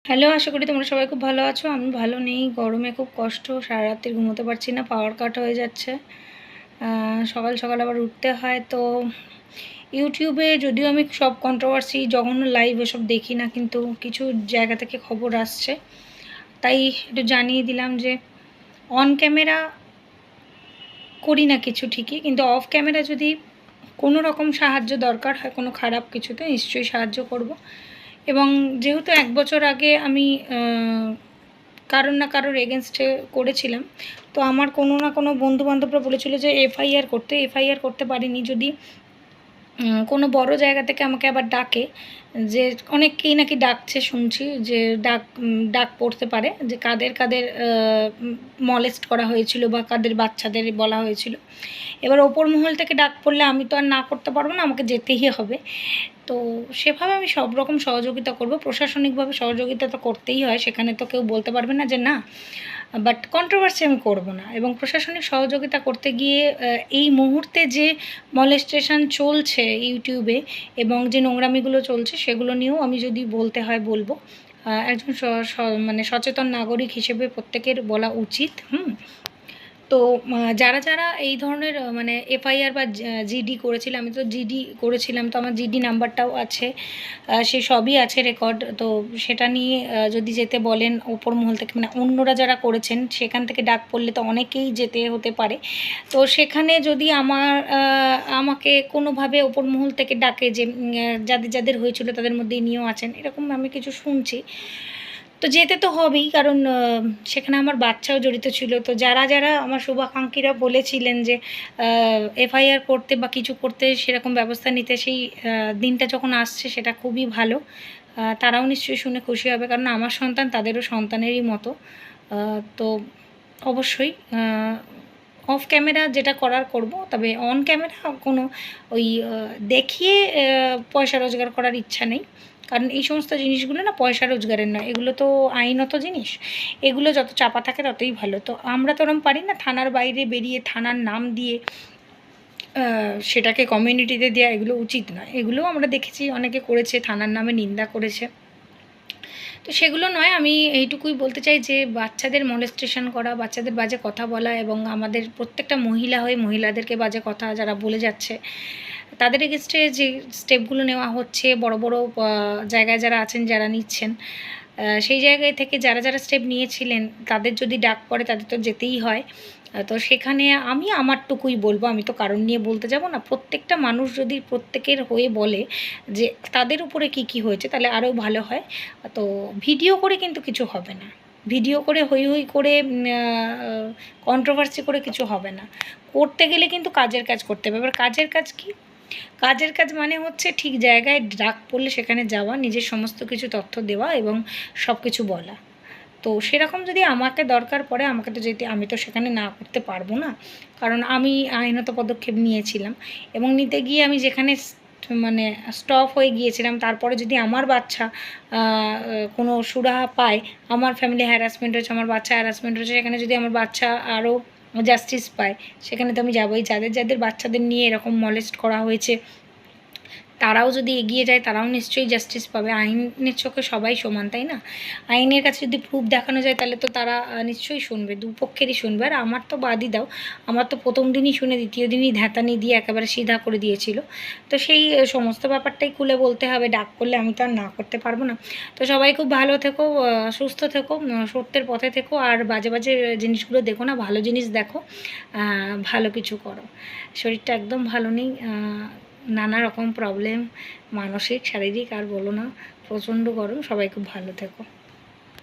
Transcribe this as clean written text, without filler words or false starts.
Hello, আশা করি তোমরা সবাই খুব ভালো আছো। আমি ভালো নেই, গরমে খুব কষ্ট, সারা রাত্রি ঘুমোতে পারছি না, পাওয়ার কাট হয়ে যাচ্ছে। সকাল সকাল আবার উঠতে হয়। তো ইউটিউবে যদিও আমি সব কন্ট্রোভার্সি জঘন্য লাইভ এসব দেখি না, কিন্তু কিছু জায়গা থেকে খবর আসছে, তাই একটু জানিয়ে দিলাম যে অন ক্যামেরা করি না কিছু ঠিকই, কিন্তু অফ ক্যামেরা যদি কোনো রকম সাহায্য দরকার হয় কোনো খারাপ কিছুতে, নিশ্চয়ই সাহায্য করব। এবং যেহেতু 1 বছর আগে আমি কারোর না কারোর এগেনস্টে করেছিলাম, তো আমার কোনো না কোনো বন্ধুবান্ধবরা বলেছিল যে এফআইআর করতে পারিনি। যদি কোনো বড় জায়গা থেকে আমাকে আবার ডাকে, যে অনেককেই নাকি ডাকছে শুনছি, যে ডাক পড়তে পারে যে কাদের কাদের মলেস্ট করা হয়েছিল বা কাদের বাচ্চাদের বলা হয়েছিল। এবার ওপর মহল থেকে ডাক পড়লে আমি তো আর না করতে পারবো না, আমাকে যেতেই হবে। তো সেভাবে আমি সব রকম সহযোগিতা করব, প্রশাসনিকভাবে সহযোগিতা তো করতেই হয়, সেখানে তো কেউ বলতে পারবে না যে না। বাট কন্ট্রোভার্সি আমি করব না। এবং প্রশাসনিক সহযোগিতা করতে গিয়ে এই মুহূর্তে যে মলেস্টেশন চলছে ইউটিউবে এবং যে নোংরামিগুলো চলছে সেগুলো নিয়েও আমি যদি বলতে হয় বলবো। একজন মানে সচেতন নাগরিক হিসেবে প্রত্যেকের বলা উচিত। তো যারা যারা এই ধরনের মানে এফআইআর বা জিডি করেছিল, আমি তো জিডি করেছিলাম, তো আমার জিডি নাম্বারটাও আছে, সে সবই আছে রেকর্ড। তো সেটা নিয়ে যদি যেতে বলেন ওপর মহল থেকে, মানে অন্যরা যারা করেছেন সেখান থেকে ডাক পড়লে তো অনেকেই যেতে হতে পারে। তো সেখানে যদি আমাকে কোনোভাবে ওপর মহল থেকে ডাকে যে যাদের যাদের হয়েছিল তাদের মধ্যে ইনিও আছেন, এরকম আমি কিছু শুনছি, তো যেতে তো হবেই, কারণ সেখানে আমার বাচ্চাও জড়িত ছিল। তো যারা যারা আমার শুভাকাঙ্ক্ষীরা বলেছিলেন যে এফআইআর করতে বা কিছু করতে, সেরকম ব্যবস্থা নিতে, সেই দিনটা যখন আসছে সেটা খুবই ভালো। তারাও নিশ্চয়ই শুনে খুশি হবে, কারণ আমার সন্তান তাদেরও সন্তানেরই মতো। তো অবশ্যই অফ ক্যামেরা যেটা করার করব, তবে অন ক্যামেরা কোনো ওই দেখিয়ে পয়সা রোজগার করার ইচ্ছা নেই। কারণ এই সমস্ত জিনিসগুলো না পয়সা রোজগারের নয়, এগুলো তো আইনত জিনিস। এগুলো যত চাপা থাকে ততই ভালো। তো আমরা তো ওরম পারি না থানার বাইরে বেরিয়ে থানার নাম দিয়ে সেটাকে কমিউনিটিতে দেওয়া, এগুলো উচিত নয়। এগুলোও আমরা দেখেছি অনেকে করেছে, থানার নামে নিন্দা করেছে। তো সেগুলো নয়, আমি এইটুকুই বলতে চাই যে বাচ্চাদের মলেস্টেশন করা, বাচ্চাদের বাজে কথা বলা, এবং আমাদের প্রত্যেকটা মহিলা হয়ে মহিলাদেরকে বাজে কথা যারা বলে যাচ্ছে, তাদের এগেনস্টে যে স্টেপগুলো নেওয়া হচ্ছে, বড় বড় জায়গায় যারা আছেন, যারা নিচ্ছেন, সেই জায়গায় থেকে যারা যারা স্টেপ নিয়েছিলেন তাদের যদি ডাক পড়ে তাদের তো যেতেই হয়। তো সেখানে আমি আমারটুকুই বলবো, আমি তো কারণ নিয়ে বলতে যাব না। প্রত্যেকটা মানুষ যদি প্রত্যেকের হয়ে বলে যে তাদের উপরে কি কি হয়েছে, তাহলে আরও ভালো হয়। তো ভিডিও করে কিন্তু কিছু হবে না, ভিডিও করে হই হই করে কন্ট্রোভার্সি করে কিছু হবে না। করতে গেলে কিন্তু কাজের কাজ করতে হবে। এবার কাজের কাজ কি? কাজের কাজ মানে হচ্ছে ঠিক জায়গায় ডাক পড়লে সেখানে যাওয়া, নিজের সমস্ত কিছু তথ্য দেওয়া এবং সব কিছু বলা। তো সেরকম যদি আমাকে দরকার পড়ে, আমাকে তো যেতে, আমি তো সেখানে না করতে পারবো না, কারণ আমি আইনত পদক্ষেপ নিয়েছিলাম। এবং নিতে গিয়ে আমি যেখানে মানে স্টপ হয়ে গিয়েছিলাম, তারপরে যদি আমার বাচ্চা কোনো সুরাহা পায়, আমার ফ্যামিলি হ্যারাসমেন্ট হয়েছে, আমার বাচ্চা হ্যারাসমেন্ট হয়েছে, সেখানে যদি আমার বাচ্চা আরও জাস্টিস পায়, সেখানে তো আমি যাবোই। যাদের যাদের বাচ্চাদের নিয়ে এরকম মলেস্ট করা হয়েছে তারাও যদি এগিয়ে যায়, তারাও নিশ্চয়ই জাস্টিস পাবে। আইনের চোখে সবাই সমান, তাই না? আইনের কাছে যদি প্রুফ দেখানো যায় তাহলে তো তারা নিশ্চয়ই শুনবে, দুপক্ষেরই শুনবে। আর আমার তো বাদই দাও, আমার তো প্রথম দিনই শুনে দ্বিতীয় দিনই ধ্যাতানি দিয়ে একেবারে সিধা করে দিয়েছিল। তো সেই সমস্ত ব্যাপারটাই খুলে বলতে হবে, ডাক করলে আমি তো আর না করতে পারবো না। তো সবাই খুব ভালো থেকো, সুস্থ থেকো, সত্যের পথে থেকো, আর বাজে বাজে জিনিসগুলো দেখো না, ভালো জিনিস দেখো, ভালো কিছু করো। শরীরটা একদম ভালো নেই, নানা রকম প্রবলেম, মানসিক শারীরিক, আর বলো না, প্রচণ্ড গরম। সবাই খুব ভালো থেকো।